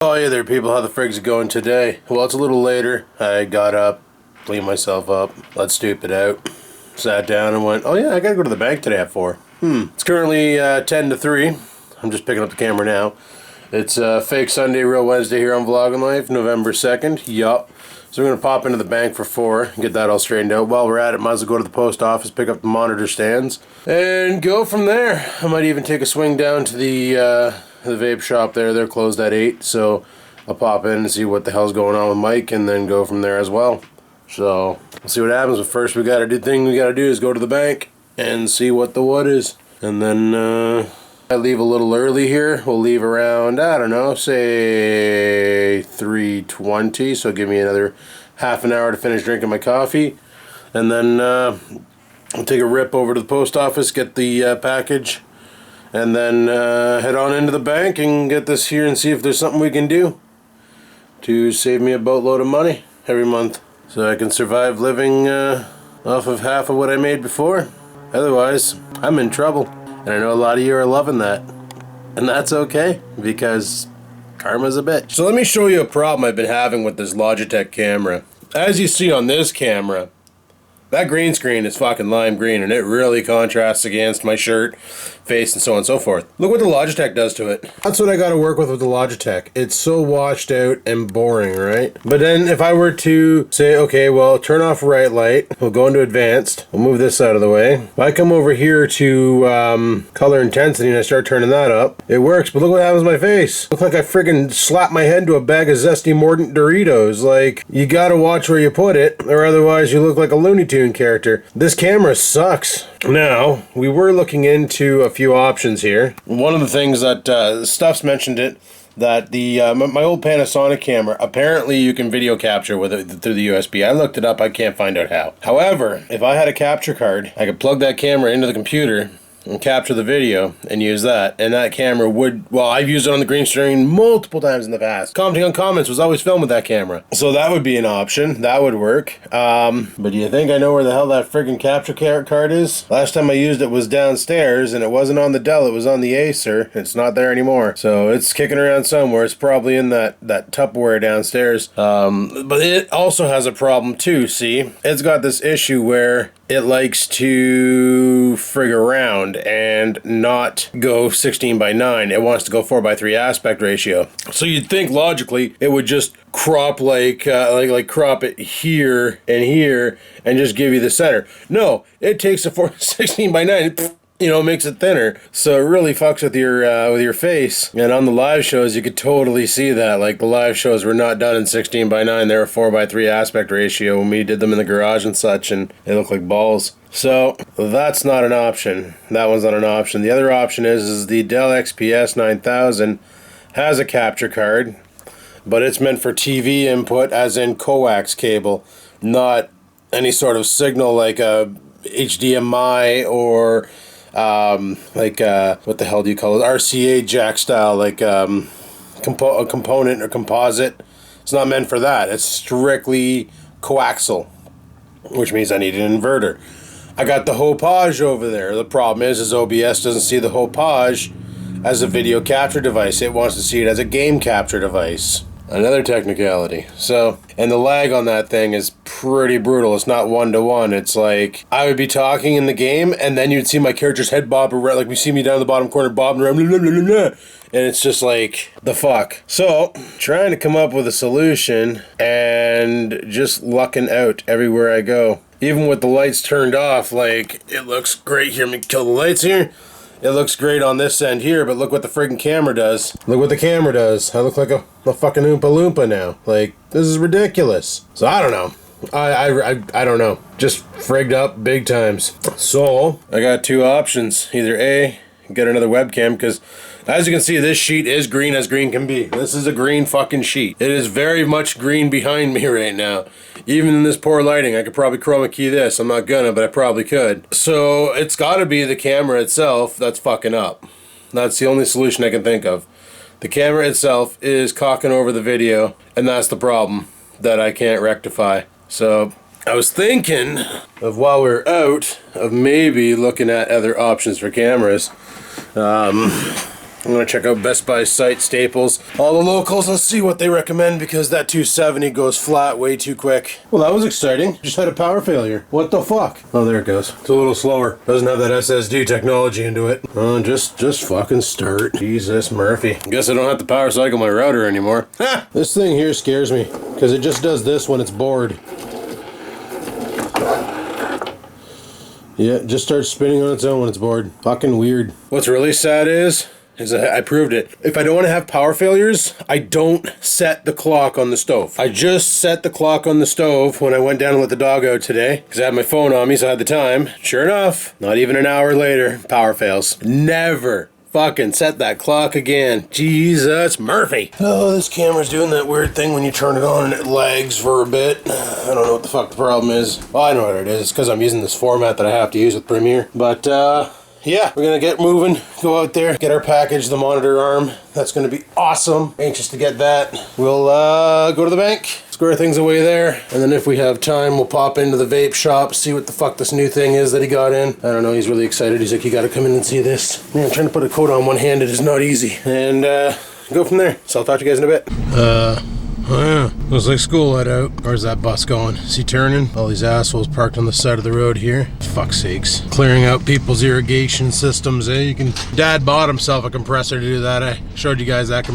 Oh, hey there, people. How the frig's it going today? Well, it's a little later. I got up, cleaned myself up, let stupid out, sat down and went, oh yeah, I gotta go to the bank today at 4. It's currently 10 to 3. I'm just picking up the camera now. It's fake Sunday, real Wednesday here on Vlogging Life, November 2nd. Yup. So we're going to pop into the bank for 4 and get that all straightened out. While we're at it, might as well go to the post office, pick up the monitor stands, and go from there. I might even take a swing down to the vape shop there. They're closed at 8, so I'll pop in and see what the hell's going on with Mike and then go from there as well. So we'll see what happens. But first, we gotta do is go to the bank and see what the what is. And then I leave a little early here. We'll leave around, I don't know, say 3:20. So give me another half an hour to finish drinking my coffee. And then I'll take a rip over to the post office, get the package, and then head on into the bank and get this here and see if there's something we can do to save me a boatload of money every month, so I can survive living off of half of what I made before. Otherwise, I'm in trouble. And I know a lot of you are loving that. And that's okay, because karma's a bitch. So let me show you a problem I've been having with this Logitech camera. As you see on this camera, that green screen is fucking lime green, and it really contrasts against my shirt, face, and so on and so forth. Look what the Logitech does to it. That's what I gotta work with the Logitech. It's so washed out and boring, right? But then if I were to say, okay, well, turn off right light, we'll go into advanced, we'll move this out of the way. If I come over here to color intensity and I start turning that up, it works, but look what happens to my face. Look like I friggin' slapped my head into a bag of zesty Mordant Doritos. Like, you gotta watch where you put it, or otherwise you look like a Looney Tunes character. This camera sucks. Now, we were looking into a few options here. One of the things that Stuff's mentioned it, that the my old Panasonic camera, apparently you can video capture with it through the USB. I looked it up, I can't find out how. However, if I had a capture card, I could plug that camera into the computer and capture the video and use that, and that camera would, well, I've used it on the green screen multiple times in the past. Commenting on comments was always filmed with that camera, so that would be an option. That would work. But do you think I know where the hell that friggin' capture card is? Last time I used it was downstairs, and it wasn't on the Dell, it was on the Acer. It's not there anymore, so it's kicking around somewhere. It's probably in that Tupperware downstairs. But it also has a problem too. See, it's got this issue where it likes to frig around and not go 16:9. It wants to go 4:3 aspect ratio. So you'd think logically it would just crop like crop it here and here and just give you the center. No, it takes a 16:9. You know, makes it thinner, so it really fucks with your face. And on the live shows, you could totally see that. Like, the live shows were not done in 16:9; they were 4:3 aspect ratio when we did them in the garage and such, and they look like balls. So that's not an option. That one's not an option. The other option is the Dell XPS 9000 has a capture card, but it's meant for TV input, as in coax cable, not any sort of signal like a HDMI or what the hell do you call it? RCA jack style, like a component or composite. It's not meant for that. It's strictly coaxial, which means I need an inverter. I got the Hopage over there. The problem is OBS doesn't see the Hopage as a video capture device. It wants to see it as a game capture device. Another technicality. So, and the lag on that thing is pretty brutal. It's not 1-to-1. It's like, I would be talking in the game, and then you'd see my character's head bob around, like we see me down in the bottom corner bobbing around, blah, blah, blah, blah, and it's just like, the fuck. So, trying to come up with a solution, and just lucking out everywhere I go. Even with the lights turned off, like, it looks great here. Let me kill the lights here. It looks great on this end here, but look what the friggin' camera does. Look what the camera does. I look like a fucking Oompa Loompa now. Like, this is ridiculous. So I don't know. I don't know. Just frigged up big times. So, I got two options. Either A, get another webcam, because as you can see, this sheet is green as green can be. This is a green fucking sheet. It is very much green behind me right now. Even in this poor lighting, I could probably chroma key this. I'm not gonna, but I probably could. So it's gotta be the camera itself that's fucking up. That's the only solution I can think of. The camera itself is cocking over the video, and that's the problem that I can't rectify. So I was thinking of, while we're out, of maybe looking at other options for cameras. I'm gonna check out Best Buy site, Staples, all the locals. Let's see what they recommend because that 270 goes flat way too quick. Well, that was exciting. Just had a power failure. What the fuck? Oh, there it goes. It's a little slower. Doesn't have that SSD technology into it. Oh, just fucking start. Jesus Murphy. Guess I don't have to power cycle my router anymore. Ha! This thing here scares me because it just does this when it's bored. Yeah, it just starts spinning on its own when it's bored. Fucking weird. What's really sad is I proved it. If I don't want to have power failures, I don't set the clock on the stove. I just set the clock on the stove when I went down and let the dog out today because I had my phone on me, so I had the time. Sure enough, not even an hour later, power fails. Never fucking set that clock again. Jesus Murphy. Oh, this camera's doing that weird thing when you turn it on and it lags for a bit. I don't know what the fuck the problem is. Well, I know what it is. It's because I'm using this format that I have to use with Premiere. But, yeah, we're gonna get moving, go out there, get our package, the monitor arm. That's gonna be awesome. Anxious to get that. We'll go to the bank, square things away there, and then if we have time, we'll pop into the vape shop, see what the fuck this new thing is that he got in. I don't know, he's really excited. He's like, you gotta come in and see this. Man, trying to put a coat on one-handed is not easy. And go from there. So I'll talk to you guys in a bit. Oh yeah, looks like school let out. Where's that bus going? Is he turning? All these assholes parked on the side of the road here. Fuck's sakes. Clearing out people's irrigation systems, eh? Dad bought himself a compressor to do that. I showed you guys that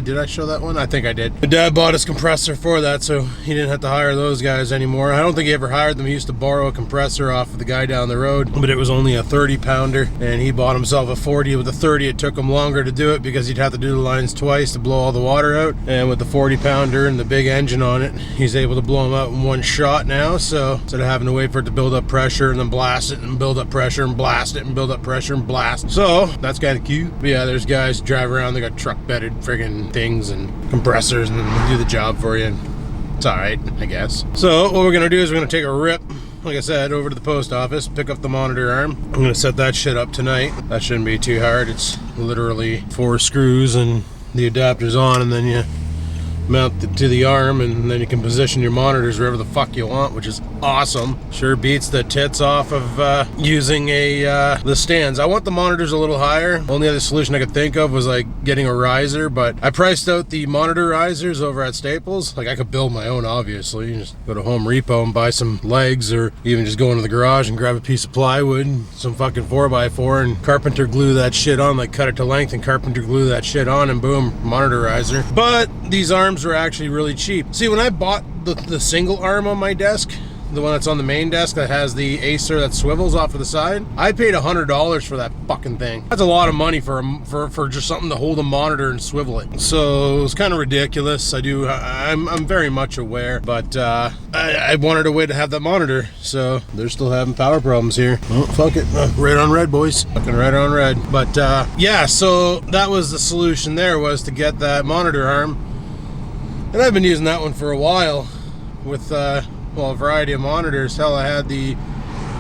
did I show that one? I think I did. But Dad bought his compressor for that, so he didn't have to hire those guys anymore. I don't think he ever hired them. He used to borrow a compressor off of the guy down the road, but it was only a 30-pounder, and he bought himself a 40. With the 30, it took him longer to do it because he'd have to do the lines twice to blow all the water out, and with the 40-pounder and the big engine on it, he's able to blow them out in one shot now. So instead of having to wait for it to build up pressure and then blast it and build up pressure and blast it and build up pressure and blast, so that's kind of cute. But yeah, there's guys drive around, they got truck bedded friggin' things and compressors, and they do the job for you, and it's all right, I guess. So what we're gonna do is we're gonna take a rip, like I said, over to the post office, pick up the monitor arm. I'm gonna set that shit up tonight. That shouldn't be too hard. It's literally 4 screws and the adapter's on, and then you mount it to the arm, and then you can position your monitors wherever the fuck you want, which is awesome. Sure beats the tits off of using the stands. I want the monitors a little higher. Only other solution I could think of was like getting a riser, but I priced out the monitor risers over at Staples. Like, I could build my own, obviously. You just go to Home Repo and buy some legs, or even just go into the garage and grab a piece of plywood and some fucking 4x4 and carpenter glue that shit on, like cut it to length and carpenter glue that shit on, and boom, monitor riser. But these arms are actually really cheap. See, when I bought the single arm on my desk, the one that's on the main desk that has the Acer that swivels off to the side, I paid $100 for that fucking thing. That's a lot of money for just something to hold a monitor and swivel it. So it was kind of ridiculous. I'm very much aware, but I wanted a way to have that monitor, so they're still having power problems here. Oh, fuck it. Red on red, boys. Fucking red on red. But yeah, so that was the solution there, was to get that monitor arm. And I've been using that one for a while with well, a variety of monitors. Hell, I had the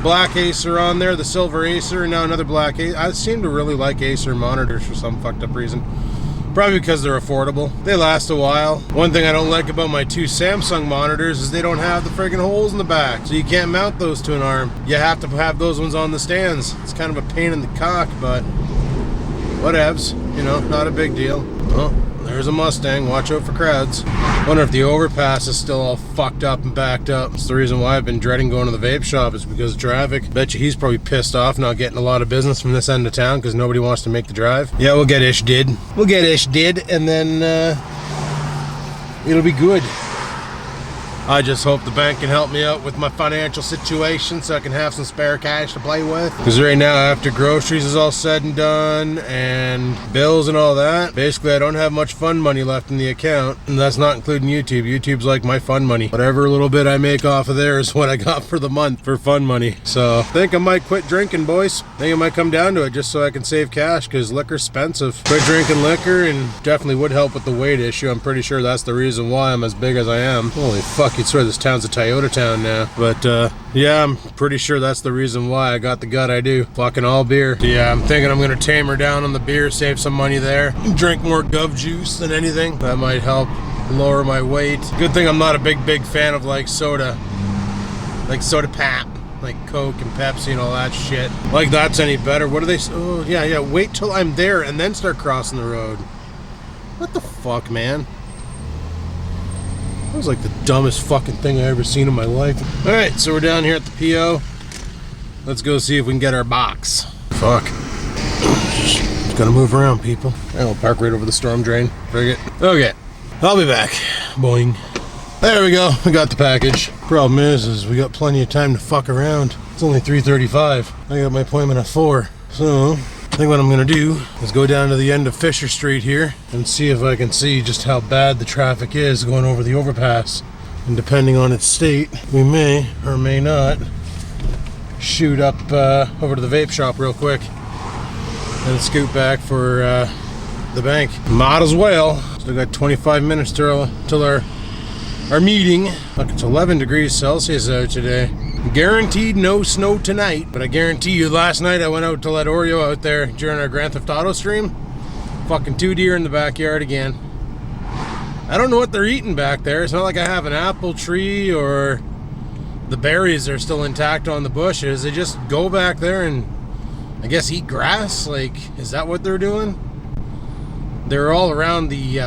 black Acer on there, the silver Acer, and now another black Acer. I seem to really like Acer monitors for some fucked up reason. Probably because they're affordable. They last a while. One thing I don't like about my 2 Samsung monitors is they don't have the friggin' holes in the back, so you can't mount those to an arm. You have to have those ones on the stands. It's kind of a pain in the cock, but whatevs. You know, not a big deal. Oh, there's a Mustang. Watch out for crowds. Wonder if the overpass is still all fucked up and backed up. That's the reason why I've been dreading going to the vape shop, is because of traffic. Bet you he's probably pissed off not getting a lot of business from this end of town because nobody wants to make the drive. Yeah, we'll get ish did. We'll get ish did, and then it'll be good. I just hope the bank can help me out with my financial situation so I can have some spare cash to play with. Because right now, after groceries is all said and done, and bills and all that, basically I don't have much fun money left in the account. And that's not including YouTube. YouTube's like my fun money. Whatever little bit I make off of there is what I got for the month for fun money. So I think I might quit drinking, boys. I think I might come down to it just so I can save cash, because liquor's expensive. Quit drinking liquor, and definitely would help with the weight issue. I'm pretty sure that's the reason why I'm as big as I am. Holy fuck, you'd swear this town's a Toyota town now. But yeah, I'm pretty sure that's the reason why I got the gut I do. Fucking all beer. Yeah, I'm thinking I'm gonna tame her down on the beer, save some money there, drink more Gov juice than anything. That might help lower my weight. Good thing I'm not a big fan of like soda pop. like Coke and Pepsi and all that shit. Like that's any better. What do they? Oh yeah, wait till I'm there and then start crossing the road. What the fuck, man? That was like the dumbest fucking thing I ever seen in my life. Alright, so we're down here at the PO. Let's go see if we can get our box. Fuck. Just gotta move around, people. I'll park right over the storm drain. Frig it. Okay. I'll be back. Boing. There we go. We got the package. Problem is we got plenty of time to fuck around. It's only 3:35. I got my appointment at 4. So, I think what I'm gonna do is go down to the end of Fisher Street here and see if I can see just how bad the traffic is going over the overpass. And depending on its state, we may or may not shoot up over to the vape shop real quick and scoot back for the bank. Might as well. Still got 25 minutes till our meeting. Look, it's 11 degrees Celsius out today. Guaranteed no snow tonight, but I guarantee you last night I went out to let Oreo out there during our Grand Theft Auto stream. Fucking 2 deer in the backyard again. I don't know what they're eating back there. It's not like I have an apple tree or the berries are still intact on the bushes. They just go back there and I guess eat grass. Like, is that what they're doing? They're all around the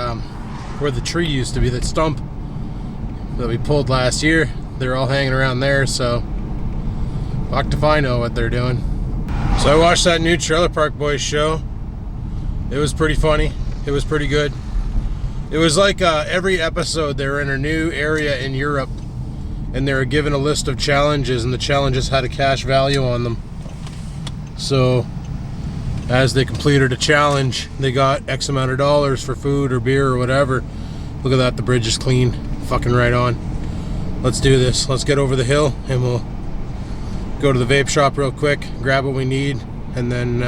where the tree used to be, that stump that we pulled last year. They're all hanging around there, so fuck if I know what they're doing. So I watched that new Trailer Park Boys show. It was pretty funny. It was pretty good. It was like every episode they were in a new area in Europe and they were given a list of challenges and the challenges had a cash value on them. So as they completed a challenge, they got X amount of dollars for food or beer or whatever. Look at that, the bridge is clean. Fucking right on. Let's do this. Let's get over the hill and we'll go to the vape shop real quick, grab what we need, and then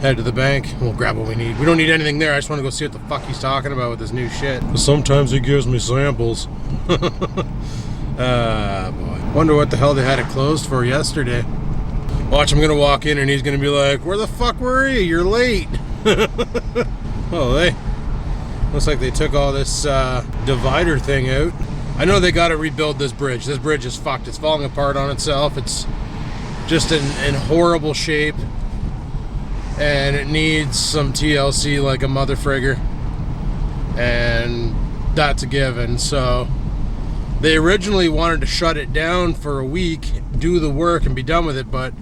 head to the bank. We'll grab what we need. We don't need anything there. I just want to go see what the fuck he's talking about with this new shit. Sometimes he gives me samples. Boy. Wonder what the hell they had it closed for yesterday. Watch, I'm gonna walk in and he's gonna be like, where the fuck were you? You're late. Oh, they looks like they took all this divider thing out. I know they gotta rebuild this bridge. This bridge is fucked. It's falling apart on itself. It's just in horrible shape. And it needs some TLC like a mother frigger. And that's a given. So they originally wanted to shut it down for a week, do the work and be done with it, but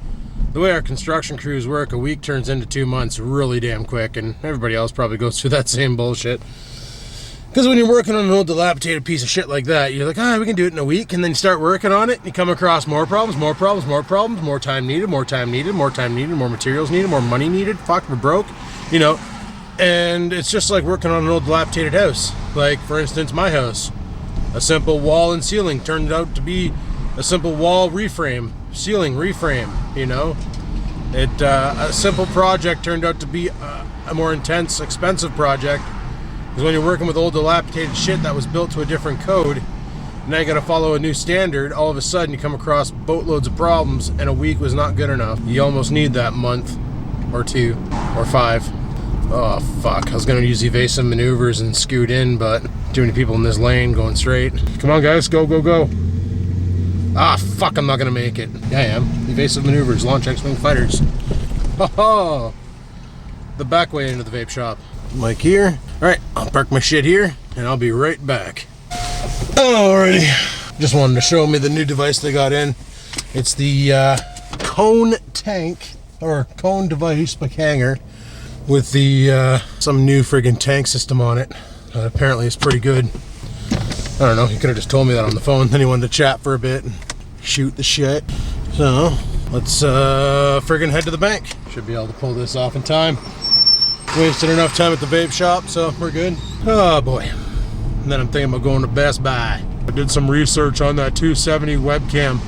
the way our construction crews work, a week turns into 2 months really damn quick, and everybody else probably goes through that same bullshit. Because when you're working on an old dilapidated piece of shit like that, you're like, we can do it in a week, and then you start working on it, and you come across more problems, more time needed, more materials needed, more money needed, fuck, we're broke, you know. And it's just like working on an old dilapidated house. Like, for instance, my house. A simple wall and ceiling turned out to be a simple wall reframe, ceiling reframe, you know. A simple project turned out to be a more intense, expensive project. Because when you're working with old dilapidated shit that was built to a different code, now you got to follow a new standard, all of a sudden you come across boatloads of problems, and a week was not good enough. You almost need that month, or 2, or 5. Oh fuck, I was going to use evasive maneuvers and scoot in, but too many people in this lane going straight. Come on guys, go, go, go. Ah fuck, I'm not going to make it. Yeah, I am. Evasive maneuvers, launch X-Wing fighters. Oh, the back way into the vape shop. Mike here. Alright, I'll park my shit here and I'll be right back. Alrighty. Just wanted to show me the new device they got in. It's the cone tank, or cone device by Hanger, with the some new friggin' tank system on it. Apparently it's pretty good. I don't know, he could have just told me that on the phone, then he wanted to chat for a bit and shoot the shit. So, let's friggin' head to the bank. Should be able to pull this off in time. Wasted enough time at the vape shop, so we're good. Oh boy. And then I'm thinking about going to Best Buy. I did some research on that 270 webcam.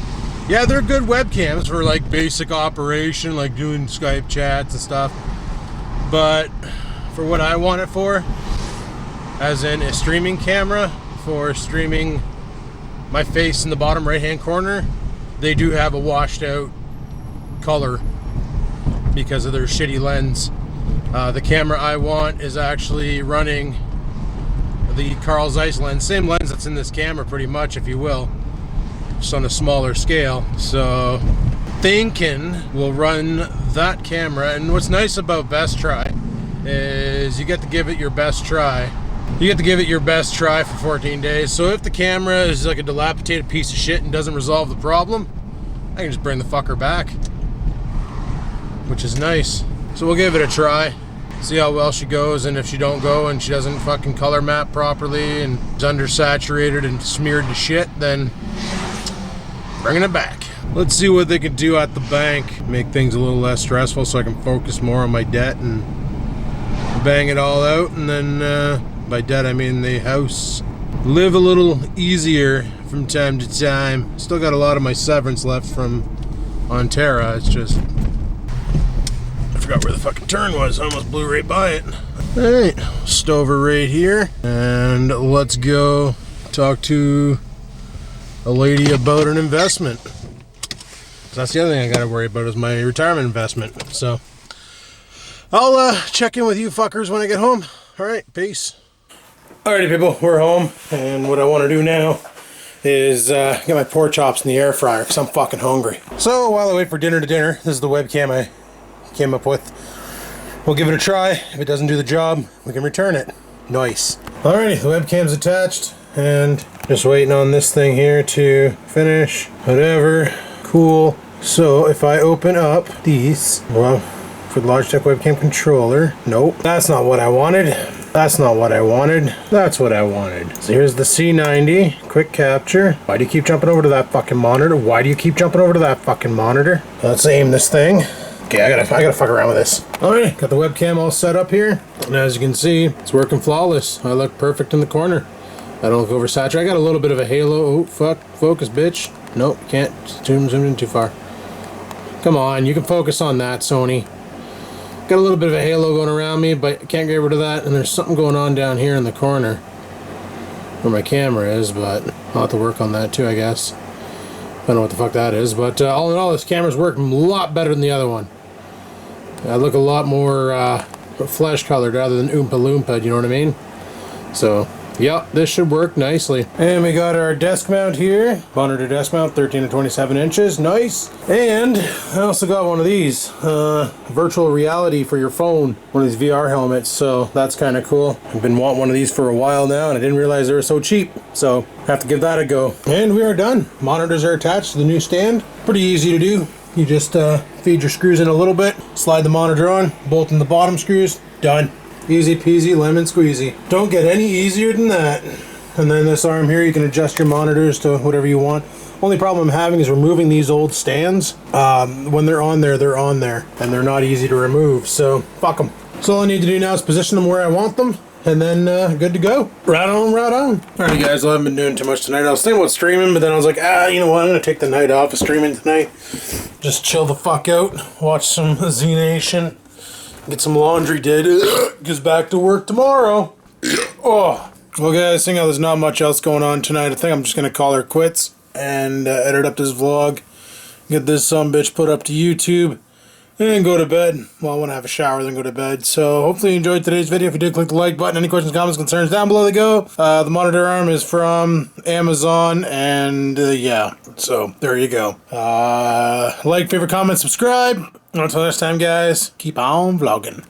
Yeah, they're good webcams for like basic operation, like doing Skype chats and stuff. But for what I want it for, as in a streaming camera, for streaming my face in the bottom right hand corner, they do have a washed out color because of their shitty lens. The camera I want is actually running the Carl Zeiss lens, same lens that's in this camera pretty much, if you will. just on a smaller scale. So thinking we'll run that camera. And what's nice about Best Try is you get to give it your best try. You get to give it your best try for 14 days. So if the camera is like a dilapidated piece of shit and doesn't resolve the problem, I can just bring the fucker back, which is nice. So we'll give it a try, see how well she goes, and if she don't go and she doesn't fucking color map properly and is undersaturated and smeared to shit, then bringing it back. Let's see what they can do at the bank, make things a little less stressful so I can focus more on my debt and bang it all out. And then by debt I mean the house. Live a little easier from time to time. Still got a lot of my severance left from Ontario. It's just I forgot where the fucking turn was. I almost blew right by it. Alright, stove her right here, and let's go talk to a lady about an investment. That's the other thing I gotta worry about is my retirement investment. So I'll check in with you fuckers when I get home. Alright, peace. Alrighty people, we're home, and what I want to do now is get my pork chops in the air fryer because I'm fucking hungry. So while I wait for dinner, this is the webcam I came up with. We'll give it a try. If it doesn't do the job, we can return it. Nice. Alrighty, the webcam's attached, and just waiting on this thing here to finish. Whatever. Cool. So if I open up these, well, for the Logitech webcam controller, nope, that's not what I wanted. That's not what I wanted. That's what I wanted. So here's the C90 quick capture. Why do you keep jumping over to that fucking monitor? Why do you keep jumping over to that fucking monitor? Let's aim this thing. Okay, I gotta fuck around with this. Alright, got the webcam all set up here. And as you can see, it's working flawless. I look perfect in the corner. I don't look oversaturated. I got a little bit of a halo. Oh, fuck. Focus, bitch. Nope, can't. Zoom in too far. Come on, you can focus on that, Sony. Got a little bit of a halo going around me, but I can't get rid of that. And there's something going on down here in the corner where my camera is, but I'll have to work on that too, I guess. I don't know what the fuck that is, but all in all, this camera's working a lot better than the other one. I look a lot more flesh colored rather than Oompa Loompa, you know what I mean? So, yeah, this should work nicely. And we got our desk mount here. Monitor desk mount, 13 to 27 inches. Nice. And I also got one of these. Virtual reality for your phone. One of these VR helmets. So that's kind of cool. I've been wanting one of these for a while now, and I didn't realize they were so cheap. So I have to give that a go. And we are done. Monitors are attached to the new stand. Pretty easy to do. You just feed your screws in a little bit. Slide the monitor on. Bolt in the bottom screws. Done. Easy peasy lemon squeezy. Don't get any easier than that. And then this arm here, you can adjust your monitors to whatever you want. Only problem I'm having is removing these old stands. When they're on there, and they're not easy to remove, so fuck them. So all I need to do now is position them where I want them, and then good to go. Right on, right on. Alright guys, I haven't been doing too much tonight. I was thinking about streaming, but then I was like, you know what, I'm gonna take the night off of streaming tonight. Just chill the fuck out, watch some Z Nation. Get some laundry did. Gets back to work tomorrow. Oh. Well guys, seeing how there's not much else going on tonight, I think I'm just going to call her quits and edit up this vlog. Get this sumbitch put up to YouTube. And go to bed. Well, I want to have a shower, then go to bed. So hopefully you enjoyed today's video. If you did, click the like button. Any questions, comments, concerns, down below they go. The monitor arm is from Amazon. And yeah, so there you go. Like, favorite, comment, subscribe. Until next time, guys, keep on vlogging.